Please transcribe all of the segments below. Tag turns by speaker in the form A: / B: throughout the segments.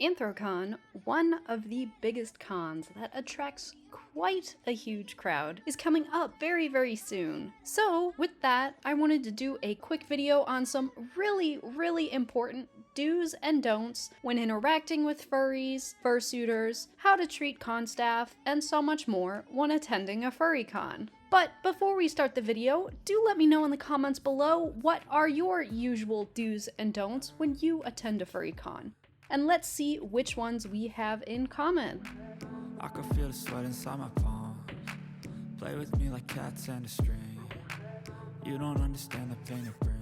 A: Anthrocon, one of the biggest cons that attracts quite a huge crowd, is coming up very soon. So with that, I wanted to do a quick video on some really important do's and don'ts when interacting with furries, fursuiters, how to treat con staff, and so much more when attending a Furry Con. But before we start the video, do let me know in the comments below what are your usual do's and don'ts when you attend a Furry Con. And let's see which ones we have in common.
B: I can feel the sweat inside my palms. Play with me like cats and a string. You don't understand the pain it brings.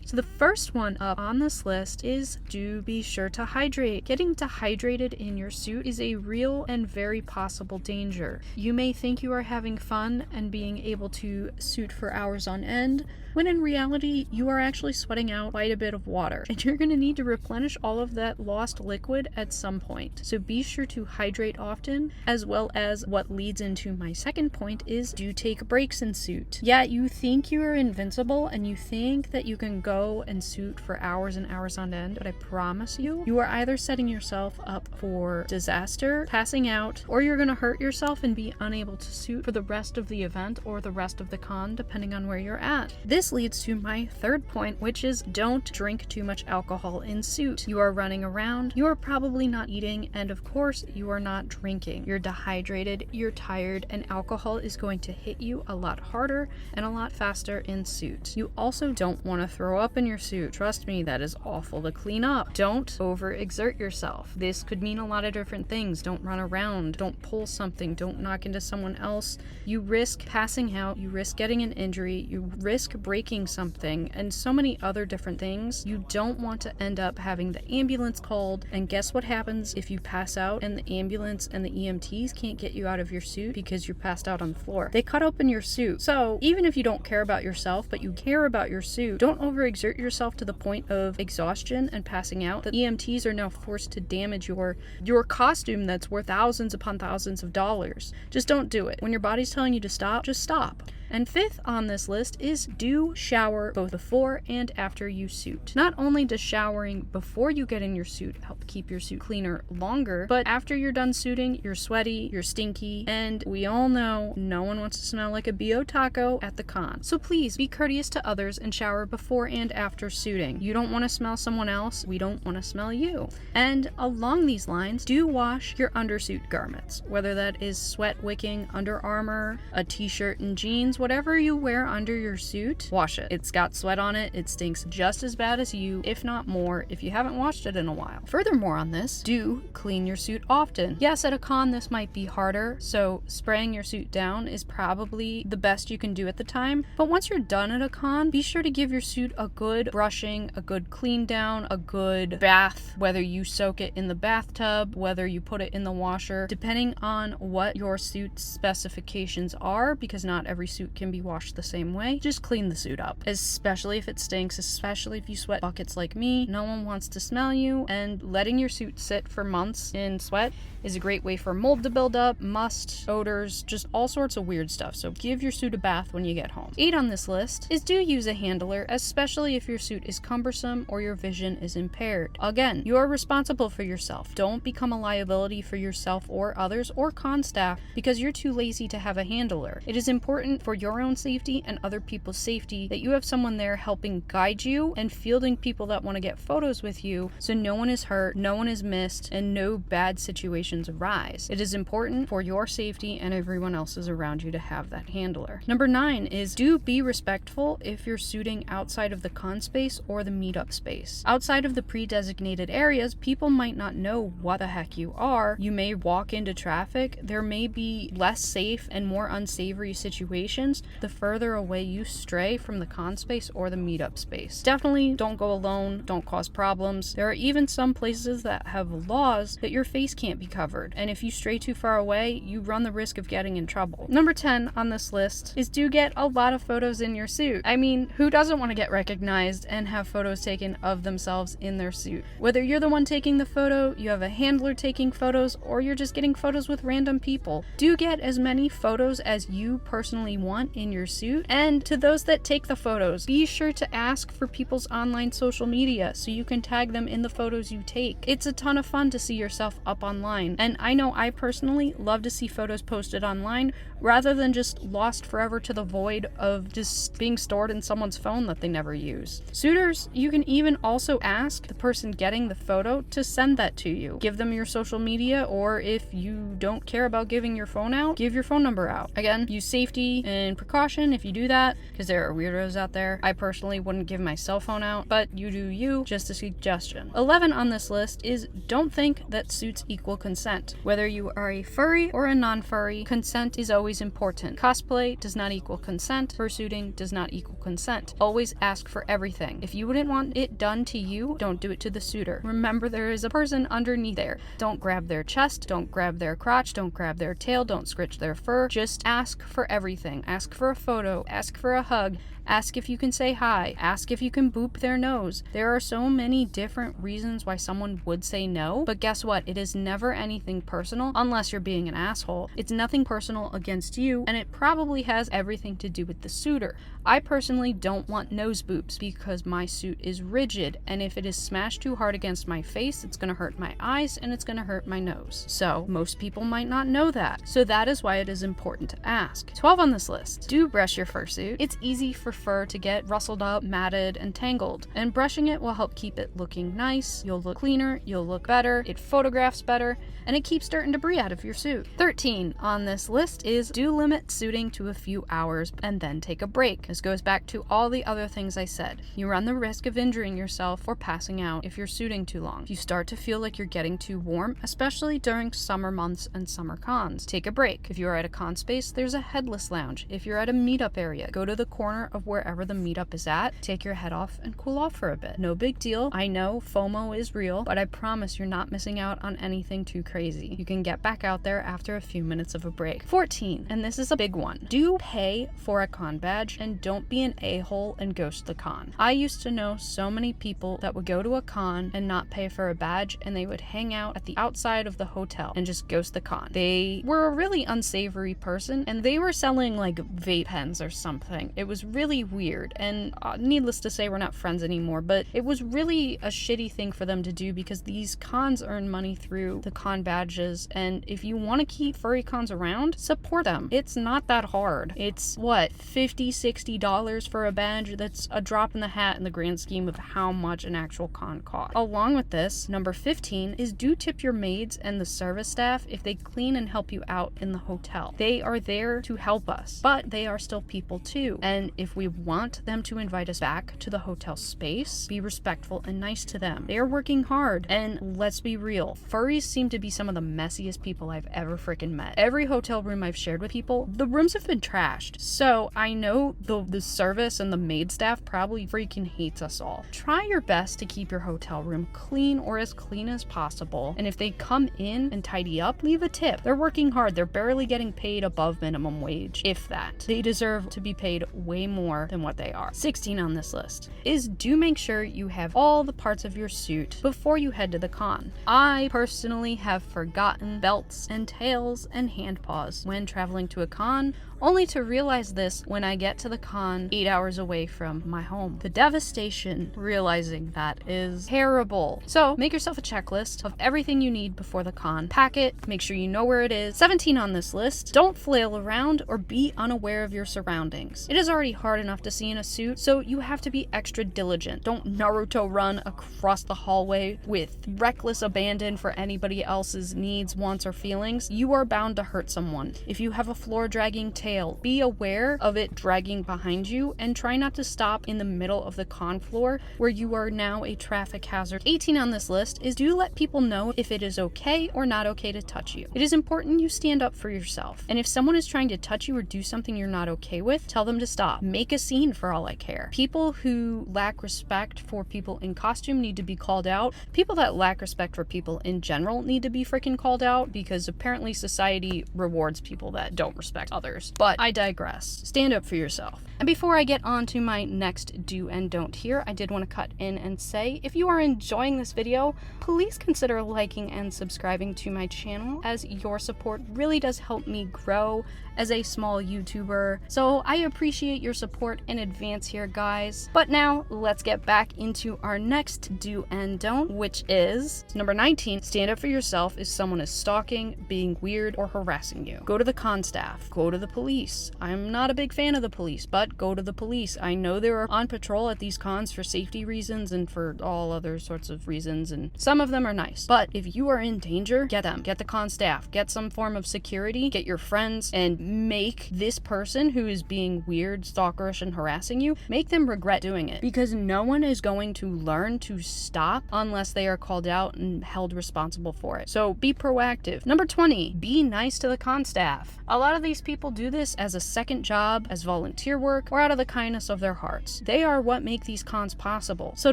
A: So the first one up on this list is do be sure to hydrate. Getting dehydrated in your suit is a real and very possible danger. You may think you are having fun and being able to suit for hours on end, when in reality you are actually sweating out quite a bit of water, and you're going to need to replenish all of that lost liquid at some point. So be sure to hydrate often, as well as what leads into my second point is do take breaks in suit. Yeah, you think you are invincible and you think that you can go and suit for hours and hours on end, but I promise you, you are either setting yourself up for disaster, passing out, or you're going to hurt yourself and be unable to suit for the rest of the event or the rest of the con, depending on where you're at. This leads to my third point, which is don't drink too much alcohol in suit. You are running around, you are probably not eating, and of course, you are not drinking. You're dehydrated, you're tired, and alcohol is going to hit you a lot harder and a lot faster in suit. You also don't want to throw up in your suit. Trust me, that is awful to clean up. Don't overexert yourself. This could mean a lot of different things. Don't run around, don't pull something, don't knock into someone else. You risk passing out, you risk getting an injury, you risk breaking something, and so many other different things. You don't want to end up having the ambulance called, and guess what happens if you pass out and the ambulance and the EMTs can't get you out of your suit because you passed out on the floor? They cut open your suit. So even if you don't care about yourself, but you care about your suit, don't overexert yourself to the point of exhaustion and passing out. The EMTs are now forced to damage your costume that's worth thousands upon thousands of dollars. Just don't do it. When your body's telling you to stop, just stop. And fifth on this list is do shower both before and after you suit. Not only does showering before you get in your suit help keep your suit cleaner longer, but after you're done suiting, you're sweaty, you're stinky, and we all know no one wants to smell like a BO taco at the con. So please be courteous to others and shower before and after suiting. You don't want to smell someone else, we don't want to smell you. And along these lines, do wash your undersuit garments, whether that is sweat wicking under armor, a t-shirt and jeans, whatever you wear under your suit, wash it. It's got sweat on it, it stinks just as bad as you, if not more, if you haven't washed it in a while. Furthermore on this, do clean your suit often. Yes, at a con this might be harder, so spraying your suit down is probably the best you can do at the time, but once you're done at a con, be sure to give your suit a good brushing, a good clean down, a good bath, whether you soak it in the bathtub, whether you put it in the washer, depending on what your suit's specifications are, because not every suit can be washed the same way. Just clean the suit up, especially if it stinks, especially if you sweat buckets like me. No one wants to smell you, and letting your suit sit for months in sweat is a great way for mold to build up, must, odors, just all sorts of weird stuff. So give your suit a bath when you get home. 8 on this list is do use a handler, especially if your suit is cumbersome or your vision is impaired. Again, you are responsible for yourself. Don't become a liability for yourself or others or con staff because you're too lazy to have a handler. It is important for your own safety and other people's safety that you have someone there helping guide you and fielding people that want to get photos with you so no one is hurt, no one is missed, and no bad situations arise. It is important for your safety and everyone else's around you to have that handler. Number 9 is do be respectful if you're suiting outside of the con space or the meetup space. Outside of the pre-designated areas, people might not know what the heck you are. You may walk into traffic. There may be less safe and more unsavory situations the further away you stray from the con space or the meetup space. Definitely don't go alone, don't cause problems. There are even some places that have laws that your face can't be covered, and if you stray too far away, you run the risk of getting in trouble. Number 10 on this list is do get a lot of photos in your suit. I mean, who doesn't want to get recognized and have photos taken of themselves in their suit? Whether you're the one taking the photo, you have a handler taking photos, or you're just getting photos with random people, do get as many photos as you personally want want in your suit. And to those that take the photos, be sure to ask for people's online social media so you can tag them in the photos you take. It's a ton of fun to see yourself up online, and I know I personally love to see photos posted online rather than just lost forever to the void of just being stored in someone's phone that they never use. Suitors, you can even also ask the person getting the photo to send that to you. Give them your social media, or if you don't care about giving your phone out, give your phone number out. Again, use safety and precaution if you do that, because there are weirdos out there. I personally wouldn't give my cell phone out, but you do you, just a suggestion. 11 on this list is don't think that suits equal consent. Whether you are a furry or a non-furry, consent is always important. Cosplay does not equal consent. Fursuiting does not equal consent. Always ask for everything. If you wouldn't want it done to you, don't do it to the suitor. Remember, there is a person underneath there. Don't grab their chest, don't grab their crotch, don't grab their tail, don't scratch their fur. Just ask for everything. Ask for a photo, ask for a hug, ask if you can say hi, ask if you can boop their nose. There are so many different reasons why someone would say no, but guess what? It is never anything personal unless you're being an asshole. It's nothing personal against you, and it probably has everything to do with the suitor. I personally don't want nose boops because my suit is rigid, and if it is smashed too hard against my face, it's gonna hurt my eyes and it's gonna hurt my nose. So most people might not know that. So that is why it is important to ask. 12 on this list. Do brush your fursuit. It's easy for fur to get rustled up, matted, and tangled, and brushing it will help keep it looking nice. You'll look cleaner, you'll look better, it photographs better, and it keeps dirt and debris out of your suit. 13 on this list is do limit suiting to a few hours and then take a break. This goes back to all the other things I said. You run the risk of injuring yourself or passing out if you're suiting too long. If you start to feel like you're getting too warm, especially during summer months and summer cons, take a break. If you're at a con space, there's a headless lounge. If you're at a meetup area, go to the corner of wherever the meetup is at, take your head off and cool off for a bit. No big deal. I know FOMO is real, but I promise you're not missing out on anything too crazy. You can get back out there after a few minutes of a break. 14, and this is a big one. Do pay for a con badge and don't be an a-hole and ghost the con. I used to know so many people that would go to a con and not pay for a badge, and they would hang out at the outside of the hotel and just ghost the con. They were a really unsavory person, and they were selling like vape pens or something. It was really weird, and needless to say, we're not friends anymore, but it was really a shitty thing for them to do because these cons earn money through the con badges, and if you want to keep furry cons around, support them. It's not that hard. It's what, $50-$60 for a badge? That's a drop in the hat in the grand scheme of how much an actual con costs. Along with this, number 15 is do tip your maids and the service staff if they clean and help you out in the hotel. They are there to help us, but they are still people too, and if we want them to invite us back to the hotel space, be respectful and nice to them. They are working hard, and let's be real, furries seem to be some of the messiest people I've ever freaking met. Every hotel room I've shared with people, the rooms have been trashed, so I know the service and the maid staff probably freaking hates us all. Try your best to keep your hotel room clean or as clean as possible, and if they come in and tidy up, leave a tip. They're working hard. They're barely getting paid above minimum wage, if that. They deserve to be paid way more than what they are. 16 on this list is do make sure you have all the parts of your suit before you head to the con. I personally have forgotten belts and tails and hand paws when traveling to a con, only to realize this when I get to the con 8 hours away from my home. The devastation realizing that is terrible. So make yourself a checklist of everything you need before the con. Pack it, make sure you know where it is. 17 on this list, don't flail around or be unaware of your surroundings. It is already hard enough to see in a suit, so you have to be extra diligent. Don't Naruto run across the hallway with reckless abandon for anybody else's needs, wants, or feelings. You are bound to hurt someone. If you have a floor dragging tail, be aware of it dragging behind you and try not to stop in the middle of the con floor where you are now a traffic hazard. 18 on this list is do let people know if it is okay or not okay to touch you. It is important you stand up for yourself, and if someone is trying to touch you or do something you're not okay with, tell them to stop. Make make a scene for all I care. People who lack respect for people in costume need to be called out. People that lack respect for people in general need to be freaking called out, because apparently society rewards people that don't respect others. But I digress. Stand up for yourself. And before I get on to my next do and don't here, I did want to cut in and say, if you are enjoying this video, please consider liking and subscribing to my channel, as your support really does help me grow as a small YouTuber. So I appreciate your support in advance here, guys. But now let's get back into our next do and don't, which is number 19. Stand up for yourself if someone is stalking, being weird, or harassing you. Go to the con staff. Go to the police. I'm not a big fan of the police, but go to the police. I know they are on patrol at these cons for safety reasons and for all other sorts of reasons, and some of them are nice. But if you are in danger, get them. Get the con staff. Get some form of security. Get your friends, and make this person who is being weird, stalkerish, and harassing you, make them regret doing it, because no one is going to learn to stop unless they are called out and held responsible for it. So be proactive. Number 20, be nice to the con staff. A lot of these people do this as a second job, as volunteer work, or out of the kindness of their hearts. They are what make these cons possible. So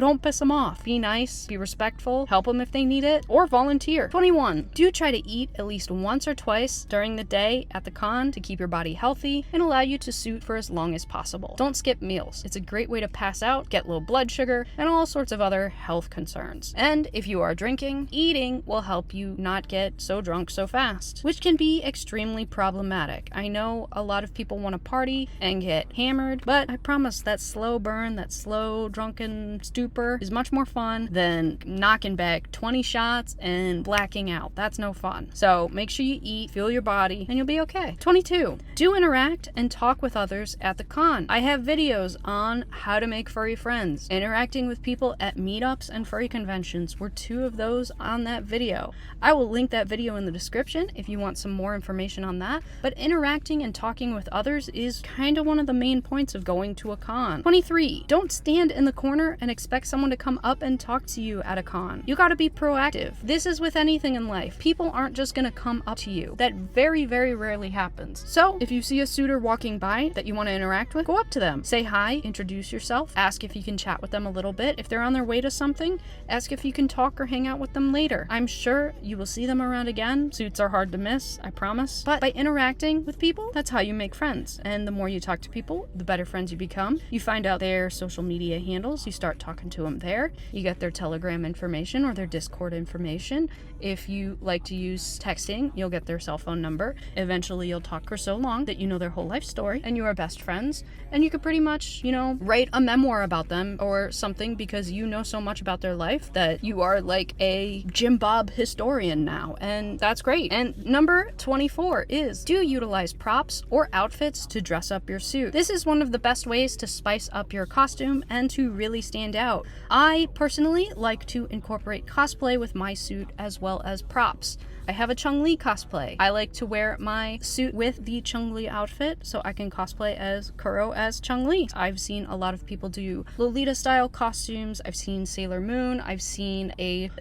A: don't piss them off. Be nice, be respectful, help them if they need it, or volunteer. 21, do try to eat at least once or twice during the day at the con to keep your body healthy and allow you to suit for as long as possible. Don't skip meals. It's a great way to pass out, get low blood sugar, and all sorts of other health concerns. And if you are drinking, eating will help you not get so drunk so fast, which can be extremely problematic. I know a lot of people want to party and get hammered, but I promise that slow burn, that slow drunken stupor is much more fun than knocking back 20 shots and blacking out. That's no fun. So make sure you eat, feel your body, and you'll be okay. 22, do interact and talk with others at the con. I have videos on how to make furry friends. Interacting with people at meetups and furry conventions were 2 of those on that video. I will link that video in the description if you want some more information on that. But interacting and talking with others is kind of one of the main points of going to a con. 23, don't stand in the corner and expect someone to come up and talk to you at a con. You gotta be proactive. This is with anything in life. People aren't just gonna come up to you. That very, very rarely happens. So if you see a suitor walking by that you want to interact with, go up to them. Say hi, introduce yourself, ask if you can chat with them a little bit. If they're on their way to something, ask if you can talk or hang out with them later. I'm sure you will see them around again. Suits are hard to miss, I promise. But by interacting with people, that's how you make friends. And the more you talk to people, the better friends you become. You find out their social media handles, you start talking to them there. You get their Telegram information or their Discord information. If you like to use texting, you'll get their cell phone number. Eventually you'll talk for so long that you know their whole life story and you are best friends, and you could pretty much, write a memoir about them or something, because you know so much about their life that you are like a Jim Bob historian now, and that's great. And number 24 is, do utilize props or outfits to dress up your suit. This is one of the best ways to spice up your costume and to really stand out. I personally like to incorporate cosplay with my suit as well as props. I have a Chun-Li cosplay. I like to wear my suit with the Chun-Li outfit so I can cosplay as Kuro as Chun-Li. I've seen a lot of people do Lolita style costumes. I've seen Sailor Moon. I've seen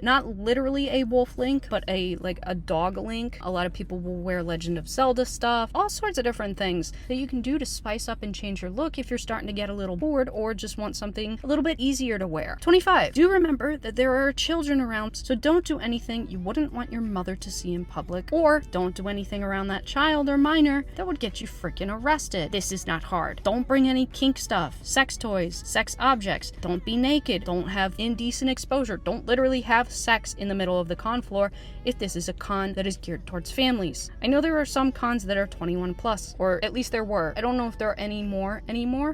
A: not literally a wolf Link, but a dog Link. A lot of people will wear Legend of Zelda stuff. All sorts of different things that you can do to spice up and change your look if you're starting to get a little bored or just want something a little bit easier to wear. 25. Do remember that there are children around, so don't do anything you wouldn't want your mother to see in public, or don't do anything around that child or minor that would get you freaking arrested. This is not hard. Don't bring any kink stuff, sex toys, sex objects. Don't be naked. Don't have indecent exposure. Don't literally have sex in the middle of the con floor if this is a con that is geared towards families. I know there are some cons that are 21 plus, or at least there were. I don't know if there are any more anymore.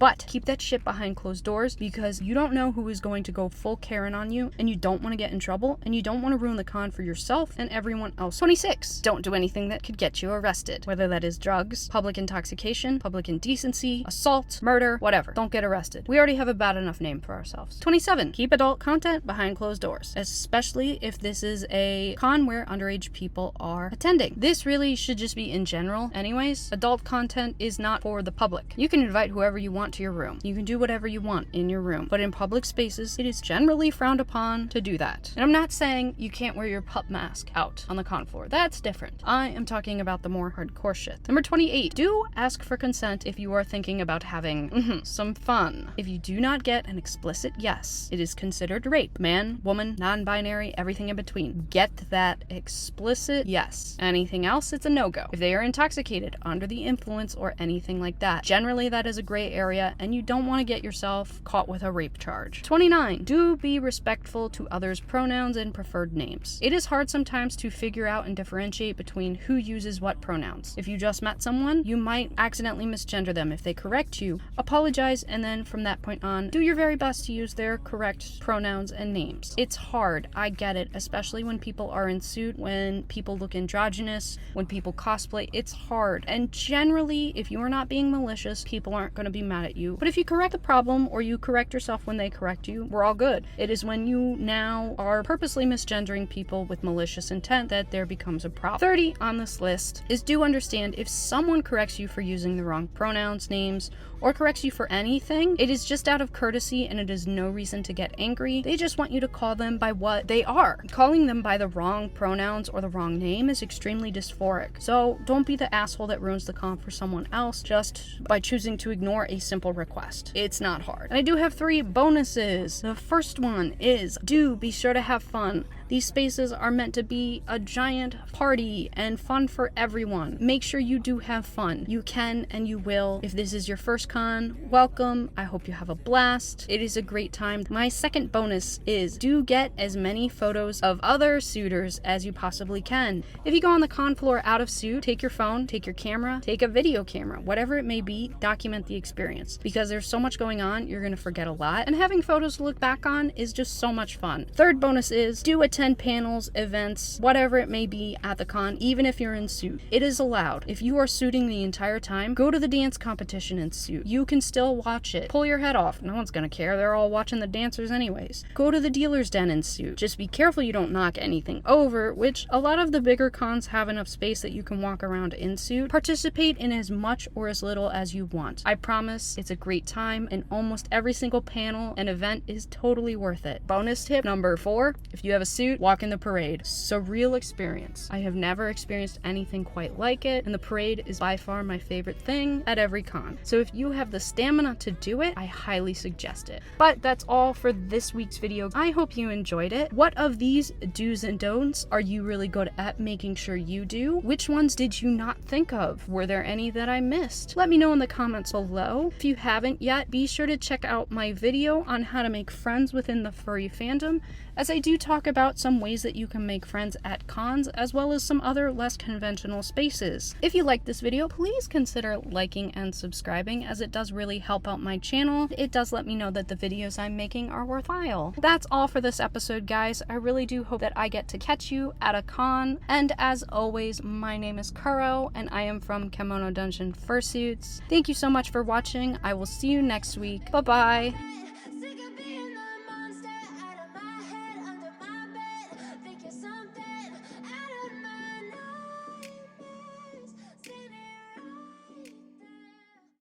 A: But keep that shit behind closed doors, because you don't know who is going to go full Karen on you, and you don't want to get in trouble, and you don't want to ruin the con for yourself and everyone else. 26. Don't do anything that could get you arrested, whether that is drugs, public intoxication, public indecency, assault, murder, whatever. Don't get arrested. We already have a bad enough name for ourselves. 27. Keep adult content behind closed doors, especially if this is a con where underage people are attending. This really should just be in general anyways. Adult content is not for the public. You can invite whoever you want to your room. You can do whatever you want in your room, but in public spaces, it is generally frowned upon to do that. And I'm not saying you can't wear your pup mask out on the con floor. That's different. I am talking about the more hardcore shit. Number 28. Do ask for consent consent if you are thinking about having some fun. If you do not get an explicit yes, it is considered rape. Man, woman, non-binary, everything in between. Get that explicit yes. Anything else, it's a no-go. If they are intoxicated, under the influence, or anything like that, generally that is a gray area and you don't want to get yourself caught with a rape charge. 29. Do be respectful to others' pronouns and preferred names. It is hard sometimes to figure out and differentiate between who uses what pronouns. If you just met someone, you might accidentally misgender them. If they correct you, apologize, and then from that point on, do your very best to use their correct pronouns and names. It's hard, I get it, especially when people are in suit, when people look androgynous, when people cosplay, it's hard. And generally, if you are not being malicious, people aren't going to be mad at you. But if you correct the problem, or you correct yourself when they correct you, we're all good. It is when you now are purposely misgendering people with malicious intent that there becomes a problem. 30 on this list is do understand if someone corrects you for using the wrong pronouns, names, or corrects you for anything, it is just out of courtesy and it is no reason to get angry. They just want you to call them by what they are. Calling them by the wrong pronouns or the wrong name is extremely dysphoric. So don't be the asshole that ruins the con for someone else just by choosing to ignore a simple request. It's not hard. And I do have 3 bonuses. The first one is do be sure to have fun. These spaces are meant to be a giant party and fun for everyone. Make sure you do have fun. You can and you will. If this is your first con, welcome. I hope you have a blast. It is a great time. My second bonus is do get as many photos of other suitors as you possibly can. If you go on the con floor out of suit, take your phone, take your camera, take a video camera, whatever it may be, document the experience. Because there's so much going on, you're going to forget a lot. And having photos to look back on is just so much fun. Third bonus is do attend panels, events, whatever it may be at the con, even if you're in suit. It is allowed. If you are suiting the entire time, go to the dance competition in suit. You can still watch it. Pull your head off. No one's gonna care. They're all watching the dancers anyways. Go to the dealer's den in suit. Just be careful you don't knock anything over, which a lot of the bigger cons have enough space that you can walk around in suit. Participate in as much or as little as you want. I promise it's a great time and almost every single panel and event is totally worth it. Bonus tip number 4, if you have a suit, walk in the parade. Surreal experience. I have never experienced anything quite like it, and the parade is by far my favorite thing at every con. So if you have the stamina to do it, I highly suggest it. But that's all for this week's video. I hope you enjoyed it. What of these do's and don'ts are you really good at making sure you do? Which ones did you not think of? Were there any that I missed? Let me know in the comments below. If you haven't yet, be sure to check out my video on how to make friends within the furry fandom, as I do talk about some ways that you can make friends at cons, as well as some other less conventional spaces. If you liked this video, please consider liking and subscribing, as it does really help out my channel. It does let me know that the videos I'm making are worthwhile. That's all for this episode, guys. I really do hope that I get to catch you at a con, and as always, my name is Kuro, and I am from Kimono Dungeon Fursuits. Thank you so much for watching. I will see you next week. Bye-bye!